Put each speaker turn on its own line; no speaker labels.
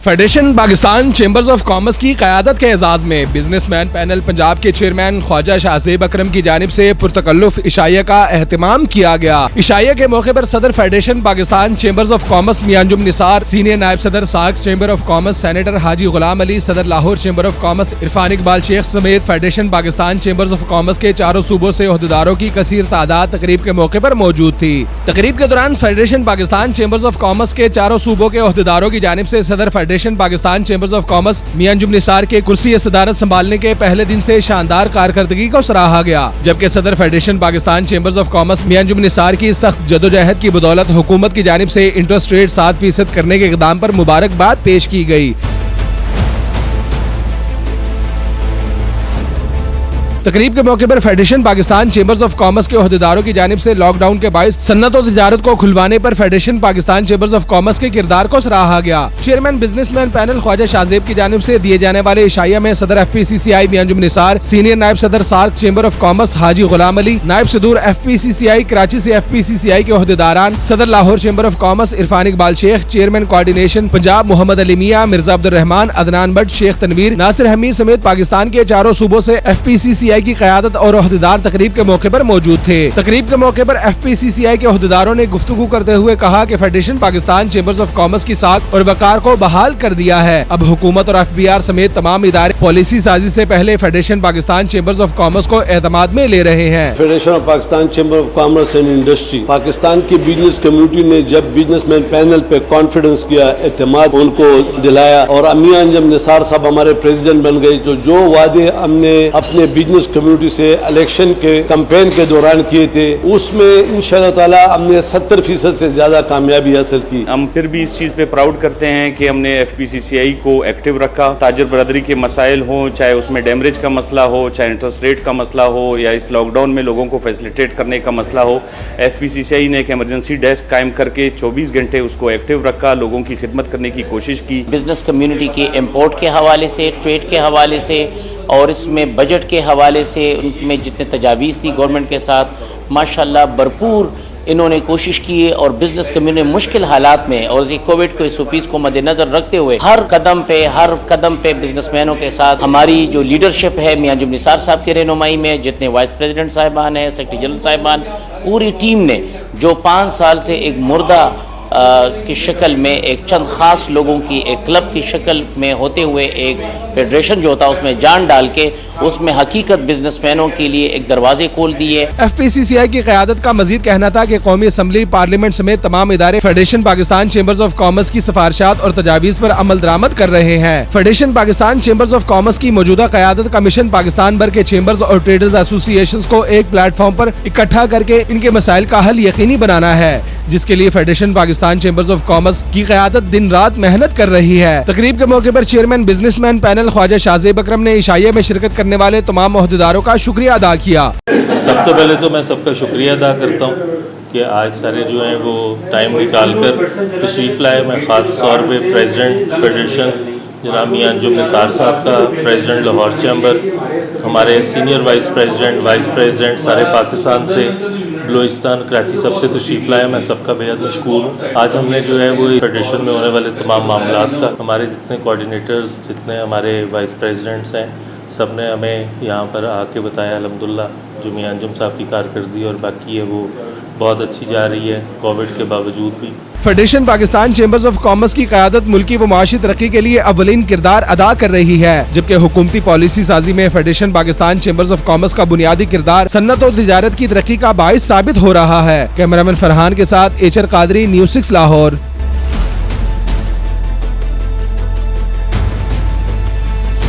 Federation Pakistan chambers of commerce की क़यादत के एजाज़ में बिजनेसमैन पैनल पंजाब के चेयरमैन ख्वाजा शाहज़ेब अकरम की जानिब से पुरतकल्लुफ़ इशाइया का एहतमाम किया गया। इशाइया के मौके पर सदर federation Pakistan chambers of commerce Mian Anjum Nisar, senior नायब सदर साक chamber of commerce senator Haji Ghulam Ali, सदर Lahore chamber of commerce Irfan Iqbal Sheikh समेत federation Pakistan chambers of commerce के चारों सूबों से ओहदेदारों की कसीर तादाद तकरीब के मौके पर मौजूद थी। तकरीब के दौरान federation Pakistan chambers of commerce के चारों सूबों के ओहदेदारों की जानिब से सदर federation Pakistan chambers of commerce Mian Anjum Nisar के कुर्सी सदारत संभालने के पहले दिन से शानदार कारकर्दगी को सराहा गया, जबकि सदर federation Pakistan chambers of commerce Mian Anjum Nisar की सख्त जदोजहद की बदौलत हुकूमत की जानिब से इंटरेस्ट रेट 7% करने के इक़दाम पर मुबारकबाद पेश की गई। तकरीब के मौके पर federation Pakistan chambers of commerce के ओहदेदारों की जानिब से लॉकडाउन के बायस सन्नत और तिजारत को खुलवाने पर federation Pakistan chambers of commerce के किरदार को सराहा गया। Chairman businessman panel Khawaja Shahzeb की जानिब से दिए जाने वाले इशाइया में सदर FPCCI मियां अंजुम निसार, सीनियर नायब सदर SAARC chamber of commerce Haji Ghulam Ali, नायब सदूर FPCCI कराची से FPCCI के ओहदेदारान, सदर Lahore chamber of commerce Irfan Iqbal Sheikh, chairman coordination Punjab Mohammad Ali Mian, Mirza Abdul Rehman, Adnan Bhatt, Sheikh Tanveer, Nasir Hameed समेत पाकिस्तान के चारों सूबों से FPCCI की क़यादत और ओहदेदार तकरीब के मौके पर मौजूद थे। तकरीब के मौके पर FPCCI के ओहदेदारों ने गुफ्तगू करते हुए कहा कि federation Pakistan chambers of commerce की साख और वकार को बहाल कर दिया है। अब हुकूमत और FBR समेत तमाम इदारे पॉलिसी साजी से पहले federation Pakistan chambers of commerce को एतमाद में ले रहे हैं।
Federation of Pakistan chamber of commerce and industry Pakistan की बिजनेस कम्युनिटी ने जब बिजनेसमैन पैनल पे कॉन्फिडेंस किया, एतमाद उनको दिलाया और मियां अंजुम निसार साहब हमारे प्रेसिडेंट बन गए, तो जो वादे हमने अपने बिजनेस कम्युनिटी से इलेक्शन के कैंपेन के दौरान किए थे, उसमें इंशाअल्लाह ताला हमने 70% से ज्यादा कामयाबी हासिल की।
हम फिर भी इस चीज़ पे प्राउड करते हैं कि हमने FPCCI को एक्टिव रखा। ताजर बरदरी के मसाइल हों, चाहे उसमें डैमरेज का मसला हो, चाहे इंटरेस्ट रेट का मसला हो, या इस लॉकडाउन में लोगों को फैसिलिटेट करने का मसला हो, FPCCI ने एक इमरजेंसी डेस्क कायम करके 24 घंटे उसको एक्टिव रखा, लोगों की खिदमत करने की कोशिश की।
बिजनेस कम्युनिटी के इम्पोर्ट के हवाले से, ट्रेड के हवाले से और इसमें बजट के हवाले से उनमें जितने तजावीज़ थी गवर्नमेंट के साथ, माशाल्लाह भरपूर इन्होंने कोशिश की है। और बिजनेस कम्युनिटी मुश्किल हालात में और कोविड को SOPs को मद्देनजर रखते हुए हर कदम पे बिजनेसमैनों के साथ हमारी जो लीडरशिप है मियां अंजुम निसार साहब की रहनुमाई में, जितने वाइस प्रेसिडेंट साहिबान हैं, सेक्रेटरी जनरल साहिबान, पूरी टीम ने जो 5 साल से एक मुर्दा की शक्ल में, एक चंद खास लोगों की एक क्लब की शक्ल में होते हुए एक फेडरेशन जो होता है उसमें जान डाल के उसमें हकीकत बिजनेसमैनों के लिए एक दरवाजे खोल दिए।
FPCCI की क़यादत का मजीद कहना था कि कौमी असम्बली, पार्लियामेंट समेत तमाम इदारे federation Pakistan chambers of commerce की सिफारिशात और तजावीज़ पर अमल दरामद कर रहे हैं। Federation Pakistan chambers of commerce की मौजूदा क़यादत का मिशन पाकिस्तान भर के चेंबर्स और ट्रेडर्स एसोसिएशंस को एक प्लेटफॉर्म पर इकट्ठा करके इनके मसाइल का हल यकीनी बनाना है, जिसके लिए federation Pakistan chambers of commerce की क़यादत दिन रात मेहनत कर रही है। तकरीब के मौके पर chairman businessman panel Khawaja Shahzeb Akram ने इशाइया में शिरकत करने वाले तमाम ओहदेदारों का शुक्रिया अदा किया।
सबसे पहले तो मैं सबका शुक्रिया अदा करता हूँ कि आज सारे जो हैं वो टाइम निकाल कर तशरीफ़ लाए। मैं ख़ास तौर पे प्रेसिडेंट फेडरेशन जनाब मियां अंजुम निसार साहब का, प्रेसिडेंट लाहौर चैम्बर, हमारे सीनियर वाइस प्रेसिडेंट सारे पाकिस्तान से, बलूचिस्तान कराची सबसे तशरीफ़ लाया, मैं सबका बेहद मशकूर हूँ। आज हमने जो है वो फेडरेशन में होने वाले तमाम मामलात का, हमारे जितने कोऑर्डिनेटर्स, जितने हमारे वाइस प्रेसिडेंट्स हैं, सब ने हमें यहाँ पर आके बताया अल्हम्दुलिल्लाह जो मियां अंजुम साहब की कारकर्दगी और बाकी है वो बहुत अच्छी जा रही है कोविड के बावजूद भी।
Federation Pakistan chambers of commerce की क़यादत मुल्की व माशी तरक्की के लिए अव्वलीन किरदार अदा कर रही है, जबकि हुकूमती पॉलिसी साजी में federation Pakistan chambers of commerce का बुनियादी किरदार सन्नत और तिजारत की तरक्की का बाइस साबित हो रहा है। कैमरामैन फरहान के साथ HR कादरी, News 6 लाहौर।